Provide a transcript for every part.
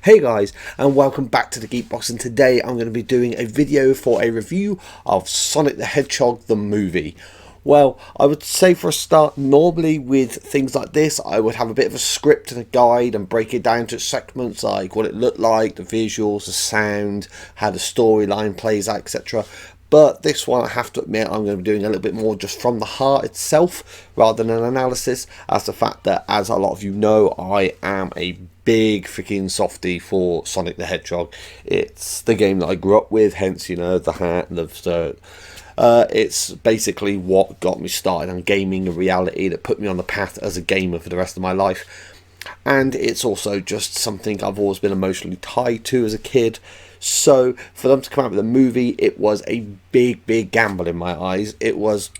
Hey guys, and welcome back to the Geekbox, and today I'm going to be doing a video for a review of Sonic the Hedgehog the movie. Well, I would say for a start, normally with things like this, I would have a bit of a script and a guide and break it down to segments like what it looked like, the visuals, the sound, how the storyline plays out, etc. But this one, I have to admit, I'm going to be doing a little bit more just from the heart itself rather than an analysis, as the fact that, as a lot of you know, I am a big freaking softie for Sonic the Hedgehog. It's the game that I grew up with, hence, you know, the hat and the shirt. It's basically what got me started on gaming and reality, that put me on the path as a gamer for the rest of my life. And it's also just something I've always been emotionally tied to as a kid. So for them to come out with a movie, it was a big gamble in my eyes. It was,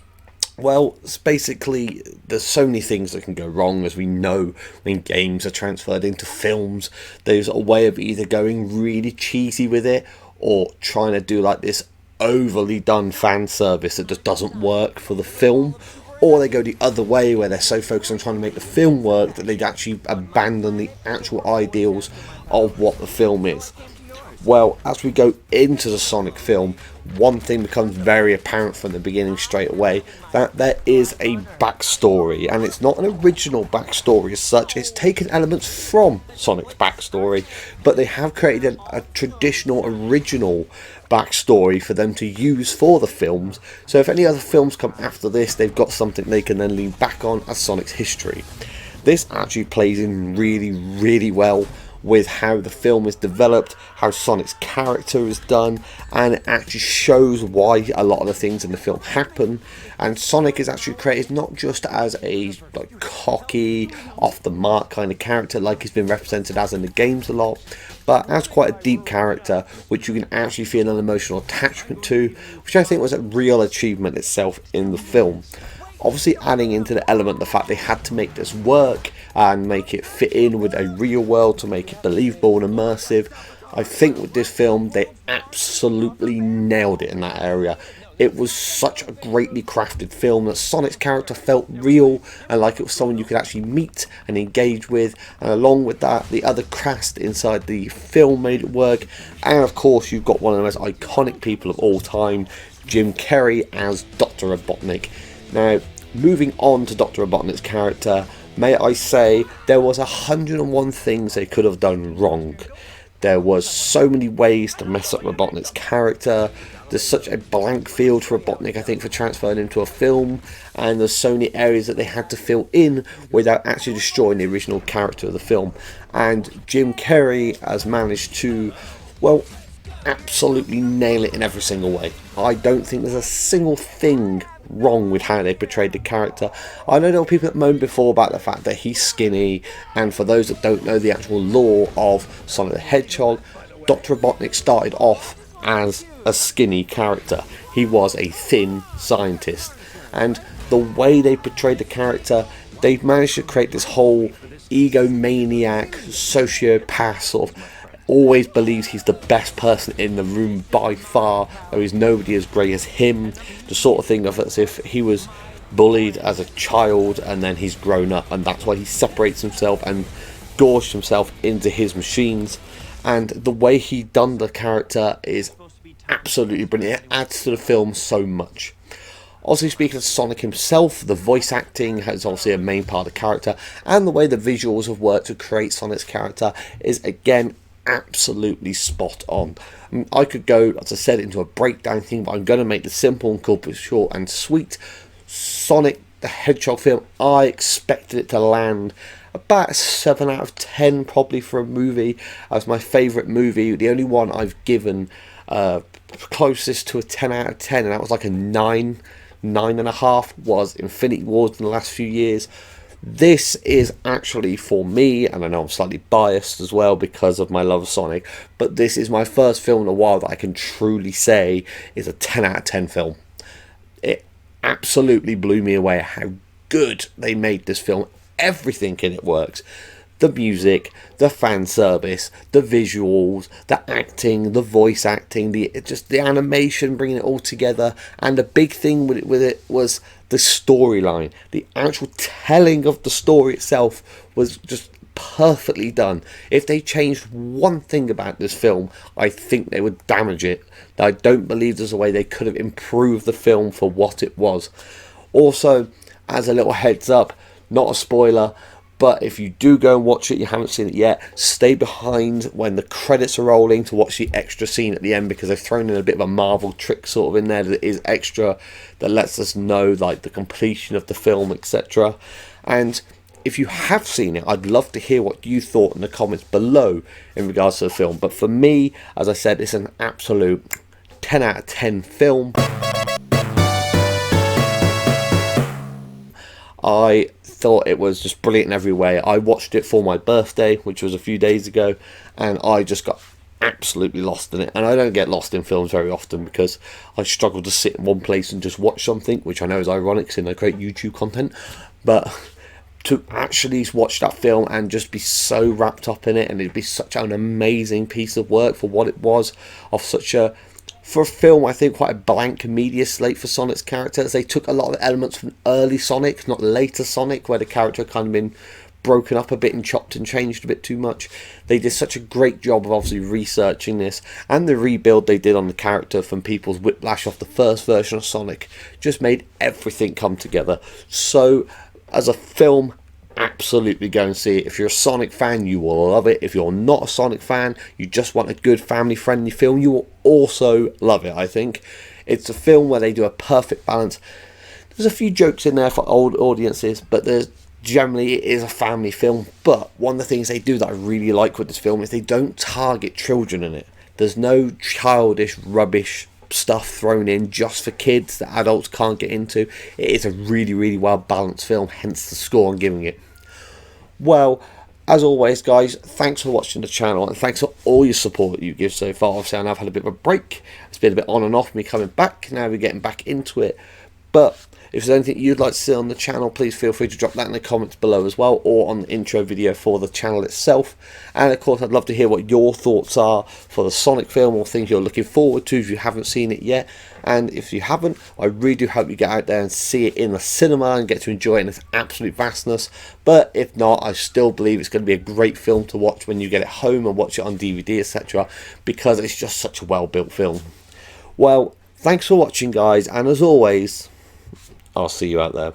well, it's basically, there's so many things that can go wrong, as we know when games are transferred into films. There's a way of either going really cheesy with it, or trying to do like this overly done fan service that just doesn't work for the film, or they go the other way where they're so focused on trying to make the film work that they actually abandon the actual ideals of what the film is. Well, as we go into the Sonic film, one thing becomes very apparent from the beginning straight away, that there is a backstory, and it's not an original backstory as such. It's taken elements from Sonic's backstory, but they have created a traditional original backstory for them to use for the films, so if any other films come after this, they've got something they can then lean back on as Sonic's history. This actually plays in really well with how the film is developed, how Sonic's character is done, and it actually shows why a lot of the things in the film happen. And Sonic is actually created not just as a cocky, off the mark kind of character like he's been represented as in the games a lot, but as quite a deep character which you can actually feel an emotional attachment to, which I think was a real achievement itself in the film. Obviously adding into the element the fact they had to make this work and make it fit in with a real world to make it believable and immersive. I think with this film they absolutely nailed it in that area. It was such a greatly crafted film that Sonic's character felt real and like it was someone you could actually meet and engage with, and along with that the other cast inside the film made it work. And of course you've got one of the most iconic people of all time, Jim Carrey as Dr. Robotnik. Now, moving on to Dr. Robotnik's character, may I say there was 101 things they could have done wrong. There was so many ways to mess up Robotnik's character. There's such a blank field for Robotnik, I think, for transferring into a film, and there's so many areas that they had to fill in without actually destroying the original character of the film. And Jim Carrey has managed to, well, absolutely nail it in every single way. I don't think there's a single thing wrong with how they portrayed the character. I know there were people that moaned before about the fact that he's skinny, and for those that don't know the actual lore of Sonic the Hedgehog, Dr. Robotnik started off as a skinny character. He was a thin scientist, and the way they portrayed the character, they've managed to create this whole egomaniac, sociopath sort of, always believes he's the best person in the room by far, there is nobody as great as him, the sort of thing of as if he was bullied as a child and then he's grown up, and that's why he separates himself and gorged himself into his machines. And the way he done the character is absolutely brilliant. It adds to the film so much. Also, speaking of Sonic himself, the voice acting has obviously a main part of the character, and the way the visuals have worked to create Sonic's character is again absolutely spot on. I could go, as I said, into a breakdown thing, but I'm going to make this simple and keep it short and sweet. Sonic the Hedgehog film, I expected it to land about a 7 out of 10 probably for a movie. As my favourite movie, the only one I've given closest to a 10 out of 10, and that was like a 9.5, was Infinity Wars in the last few years. This is actually, for me, and I know I'm slightly biased as well because of my love of Sonic, but this is my first film in a while that I can truly say is a 10 out of 10 film. It absolutely blew me away how good they made this film. Everything in it works. The music, the fan service, the visuals, the acting, the voice acting, the animation, bringing it all together. And the big thing with it was the storyline. The actual telling of the story itself was just perfectly done. If they changed one thing about this film, I think they would damage it. I don't believe there's a way they could have improved the film for what it was. Also, as a little heads up, not a spoiler, but if you do go and watch it, you haven't seen it yet, stay behind when the credits are rolling to watch the extra scene at the end, because they've thrown in a bit of a Marvel trick sort of in there that is extra, that lets us know like the completion of the film, etc. And if you have seen it, I'd love to hear what you thought in the comments below in regards to the film. But for me, as I said, it's an absolute 10 out of 10 film. I thought it was just brilliant in every way. I watched it for my birthday, which was a few days ago, and I just got absolutely lost in it. And I don't get lost in films very often because I struggle to sit in one place and just watch something, which I know is ironic since I create YouTube content. But to actually watch that film and just be so wrapped up in it, and it'd be such an amazing piece of work for what it was, of such a, for a film, I think quite a blank media slate for Sonic's characters. They took a lot of elements from early Sonic, not later Sonic, where the character had kind of been broken up a bit and chopped and changed a bit too much. They did such a great job of obviously researching this, and the rebuild they did on the character from people's whiplash off the first version of Sonic just made everything come together. So as a film, absolutely go and see it. If you're a Sonic fan, you will love it. If you're not a Sonic fan, you just want a good family friendly film, you will also love it. I think it's a film where they do a perfect balance. There's a few jokes in there for old audiences, but there's generally, it is a family film. But one of the things they do that I really like with this film is they don't target children in it. There's no childish rubbish stuff thrown in just for kids that adults can't get into. It is a really well balanced film, hence the score I'm giving it. Well, as always guys, thanks for watching the channel, and thanks for all your support you give so far. Obviously I know I've had a bit of a break, it's been a bit on and off me coming back, now we're getting back into it. But if there's anything you'd like to see on the channel, please feel free to drop that in the comments below as well, or on the intro video for the channel itself. And of course I'd love to hear what your thoughts are for the Sonic film, or things you're looking forward to if you haven't seen it yet. And if you haven't, I really do hope you get out there and see it in the cinema and get to enjoy it in its absolute vastness. But if not, I still believe it's going to be a great film to watch when you get it home and watch it on DVD, etc., because it's just such a well built film. Well, thanks for watching guys, and as always, I'll see you out there.